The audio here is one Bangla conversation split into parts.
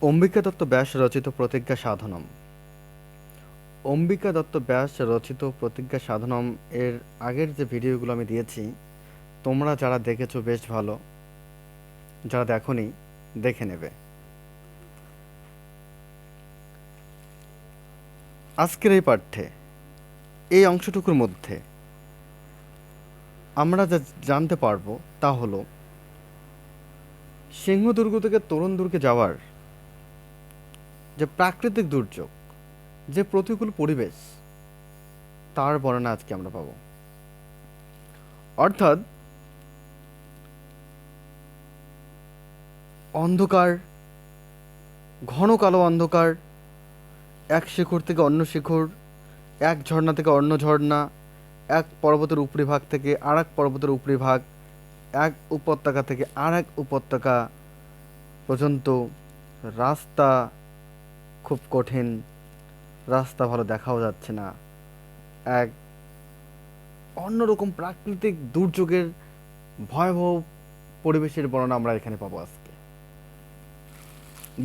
অম্বিকা দত্ত ব্যাস রচিত প্রতিজ্ঞা সাধনম। অম্বিকা দত্ত ব্যাস রচিত প্রতিজ্ঞা সাধনম এর আগের যে ভিডিওগুলো আমি দিয়েছি, তোমরা যারা দেখেছো বেশ ভালো, যারা দেখোনি দেখে নেবে। আজকের এই পাঠ্যে এই অংশটুকুর মধ্যে আমরা যা জানতে পারবো তা হলো সিংহদুর্গ থেকে তরুণদুর্গে যাওয়ার যে প্রাকৃতিক দুর্যোগ, যে প্রতিকূল পরিবেশ, তার বর্ণনা আজকে আমরা পাবো। অর্থাৎ অন্ধকার, ঘন কালো অন্ধকার, এক শিখর থেকে অন্য শিখর, এক ঝর্ণা থেকে অন্য ঝর্ণা, এক পর্বতের উপরিভাগ থেকে আর এক পর্বতের উপরিভাগ, এক উপত্যকা থেকে আর এক উপত্যকা পর্যন্ত রাস্তা খুব কঠিন, রাস্তা ভালো দেখাও যাচ্ছে না। এক অন্যরকম প্রাকৃতিক দুর্যোগের ভয়াবহ পরিবেশের বর্ণনা আমরা এখানে পাবো আজকে।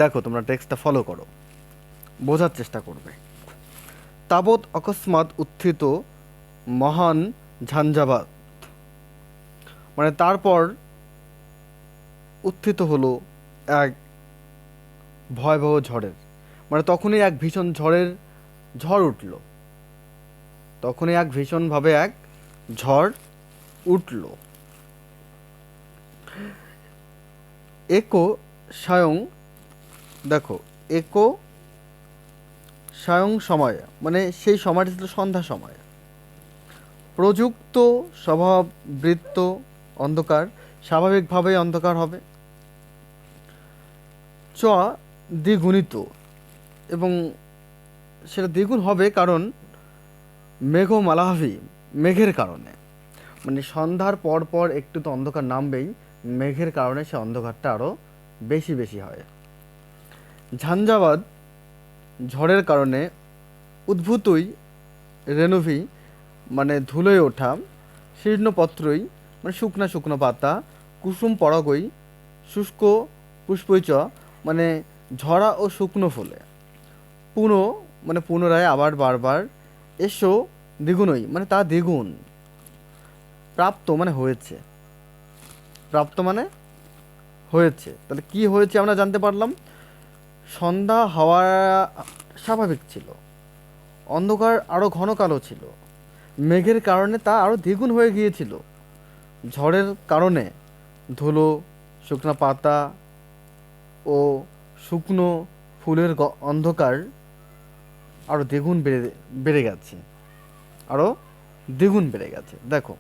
দেখো, তোমরা টেক্সটটা ফলো করো, বোঝার চেষ্টা করবে। তাবৎ অকস্মাৎ উত্থিত মহান ঝঞ্ঝাবাত, মানে তারপর উত্থিত হলো এক ভয়াবহ ঝড়ের, মানে তখনই এক ভীষণ ঝড় উঠল, তখনই এক ভীষণভাবে এক ঝড় উঠল। একো স্বয়ং, দেখো, একো স্বয়ং সময়, মানে সেই সময়টা ছিল সন্ধ্যা সময়। প্রযুক্ত স্বভাববৃত্ত অন্ধকার, স্বাভাবিকভাবেই অন্ধকার হবে। চ দ্বিগুণিত, এবং সেটা দ্বিগুণ হবে কারণ মেঘমালাভি, মেঘের কারণে, মানে সন্ধ্যার পর পর একটু তো অন্ধকার নামবেই, মেঘের কারণে সে অন্ধকারটা আরও বেশি বেশি হয়। ঝঞ্ঝাবাদ, ঝড়ের কারণে। উদ্ভূতই রেণুভি, মানে ধুলোয় ওঠা। শীর্ণপত্রই, মানে শুকনা শুকনো পাতা। কুসুম পরাগই, শুষ্ক পুষ্পৈচ, মানে ঝরা ও শুকনো ফুলে। পুনঃ, মানে পুনরায়, আবার বারবার। এসো দ্বিগুণই, মানে তা দ্বিগুণ। প্রাপ্ত, মানে হয়েছে। প্রাপ্ত মানে হয়েছে। তাহলে কি হয়েছে আমরা জানতে পারলাম। সন্ধ্যা হওয়া স্বাভাবিক ছিল, অন্ধকার আরও ঘন কালো ছিল, মেঘের কারণে তা আরও দ্বিগুণ হয়ে গিয়েছিল। ঝড়ের কারণে ধুলো, শুকনো পাতা ও শুকনো ফুলের অন্ধকার আরও দ্বিগুণ বেড়ে গেছে, আরও দ্বিগুণ বেড়ে গেছে। দেখো,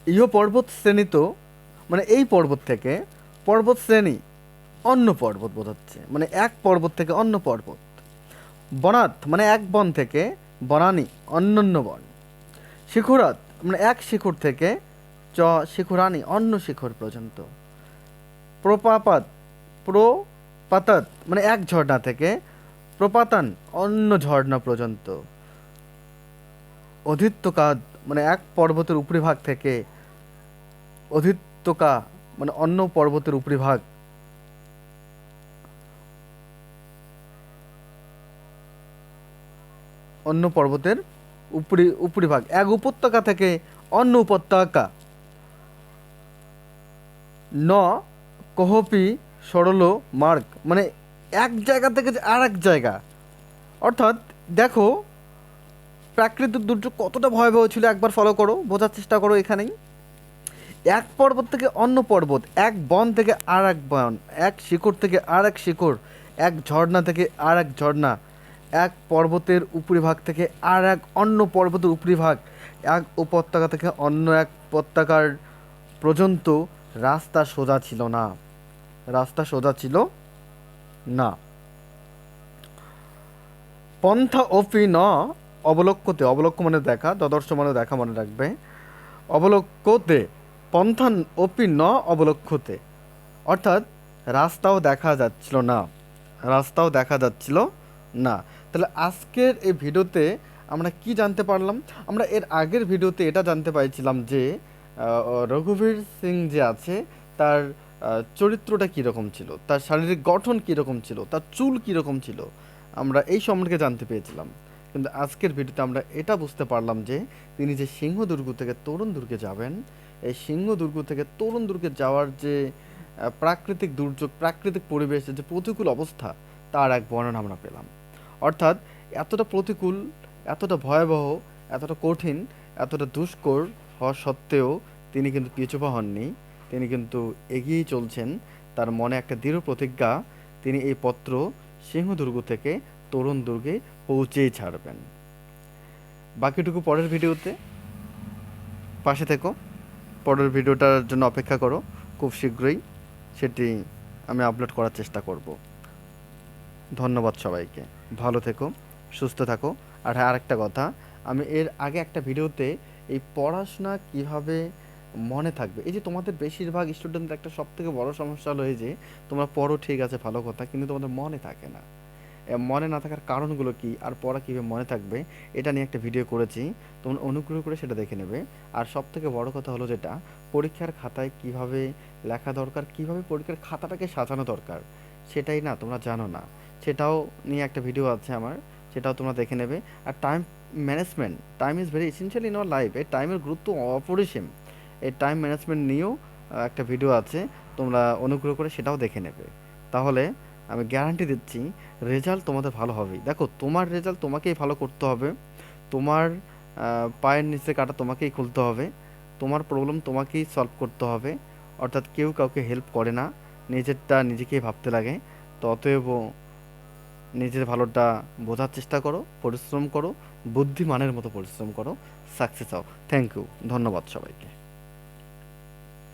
ইহ পর্বত শ্রেণী তো, মানে এই পর্বত থেকে, পর্বত শ্রেণী অন্য পর্বত বোঝাচ্ছে, মানে এক পর্বত থেকে অন্য পর্বত। বনাত, মানে এক বন থেকে, বনানী অন্যান্য বন। শিখরাত, মানে এক শিখর থেকে, চ শিখরানি অন্য শিখর পর্যন্ত। প্রপাপাত, প্রপাতাত, মানে এক ঝর্ণা থেকে, প্রপাতান অন্য ঝর্ণা পর্যন্ত। অধিত্যকাদ, মানে এক পর্বতের উপরিভাগ থেকে, অধিত্যকা, মানে অন্য পর্বতের উপরিভাগ। অন্য পর্বতের উপরিভাগ, এক উপত্যকা থেকে অন্য উপত্যকা। ন কহপি সরল মার্গ, মানে এক জায়গা থেকে আর এক জায়গা। অর্থাৎ দেখো, প্রাকৃতিক দুর্যোগ কতটা ভয়াবহ ছিল, একবার ফলো করো, বোঝার চেষ্টা করো। এখানেই এক পর্বত থেকে অন্য পর্বত, এক বন থেকে আর এক বন, এক শিকড় থেকে আর এক শিকড়, এক ঝর্ণা থেকে আর এক ঝর্ণা, এক পর্বতের উপরিভাগ থেকে আর এক অন্য পর্বতের উপরিভাগ, এক উপত্যকা থেকে অন্য এক উপত্যকার পর্যন্ত রাস্তা সোজা ছিল না, রাস্তা সোজা ছিল না। পন্থা অপি ন অবলক্ষ্যতে, অবলক্ষ্য মানে দেখা, দদর্শ মানে দেখা, মনে রাখবে। অবলক্ষ্যতে, পন্থান অপি ন অবলক্ষ্যতে, অর্থাৎ রাস্তাও দেখা যাচ্ছিল না, রাস্তাও দেখা যাচ্ছিল না। তাহলে আজকের এই ভিডিওতে আমরা কি জানতে পারলাম। আমরা এর আগের ভিডিওতে এটা জানতে পারছিলাম যে রঘুবীর সিং যে আছে, তার চরিত্রটা কীরকম ছিল, তার শারীরিক গঠন কীরকম ছিল, তার চুল কীরকম ছিল, আমরা এই সম্পর্কে জানতে পেরেছিলাম। কিন্তু আজকের ভিডিওতে আমরা এটা বুঝতে পারলাম যে তিনি যে সিংহ দুর্গ থেকে তরুণ দুর্গে যাবেন, এই সিংহ দুর্গ থেকে তরুণ দুর্গে যাওয়ার যে প্রাকৃতিক দুর্যোগ, প্রাকৃতিক পরিবেশের যে প্রতিকূল অবস্থা, তার এক বর্ণনা আমরা পেলাম। অর্থাৎ এতটা প্রতিকূল, এতটা ভয়াবহ, এতটা কঠিন, এতটা দুষ্কর হওয়া সত্ত্বেও তিনি কিন্তু পিছুপা হননি। তিনি কিন্তু এগিয়েই চলছেন। তার মনে একটা দৃঢ় প্রতিজ্ঞা, তিনি এই পত্র সিংহদুর্গ থেকে তরুণ দুর্গে পৌঁছেই ছাড়বেন। বাকিটুকু পরের ভিডিওতে, পাশে থেকো, পরের ভিডিওটার জন্য অপেক্ষা করো। খুব শীঘ্রই সেটি আমি আপলোড করার চেষ্টা করব। ধন্যবাদ সবাইকে। ভালো থেকো, সুস্থ থাকো। আর হ্যাঁ, আরেকটা কথা, আমি এর আগে একটা ভিডিওতে এই পড়াশোনা কিভাবে মনে থাকবে, এই যে তোমাদের বেশিরভাগ স্টুডেন্টদের একটা সবথেকে বড় সমস্যা হলো এই যে তোমরা পড়ো, ঠিক আছে, ভালো কথা, কিন্তু তোমাদের মনে থাকে না। মনে না থাকার কারণগুলো কি, আর পড়া কীভাবে মনে থাকবে, এটা নিয়ে একটা ভিডিও করেছি, তোমরা অনুগ্রহ করে সেটা দেখে নেবে। আর সবথেকে বড় কথা হলো যেটা, পরীক্ষার খাতায় কিভাবে লেখা দরকার, কিভাবে পরীক্ষার খাতাটাকে সাজানো দরকার, সেটাই না তোমরা জানো না। সেটাও নিয়ে একটা ভিডিও আছে আমার, সেটাও তোমরা দেখে নেবে। আর time management, time is very essential in our life. এই টাইমের গুরুত্ব অপরিসীম। এই টাইম ম্যানেজমেন্ট নিয়েও একটা ভিডিও আছে, তোমরা অনুগ্রহ করে সেটাও দেখে নেবে। তাহলে আমি গ্যারান্টি দিচ্ছি রেজাল্ট তোমাদের ভালো হবেই। দেখো, তোমার রেজাল্ট তোমাকেই ভালো করতে হবে, তোমার পায়ের নিচে কাটা তোমাকেই খুলতে হবে, তোমার প্রবলেম তোমাকেই সলভ করতে হবে। অর্থাৎ কেউ কাউকে হেল্প করে না, নিজেরটা নিজেকেই ভাবতে লাগে। তো অতএব নিজের ভালোটা বোঝার চেষ্টা করো, পরিশ্রম করো, বুদ্ধিমানের মতো পরিশ্রম করো, সাকসেস হও। থ্যাংক ইউ, ধন্যবাদ সবাইকে।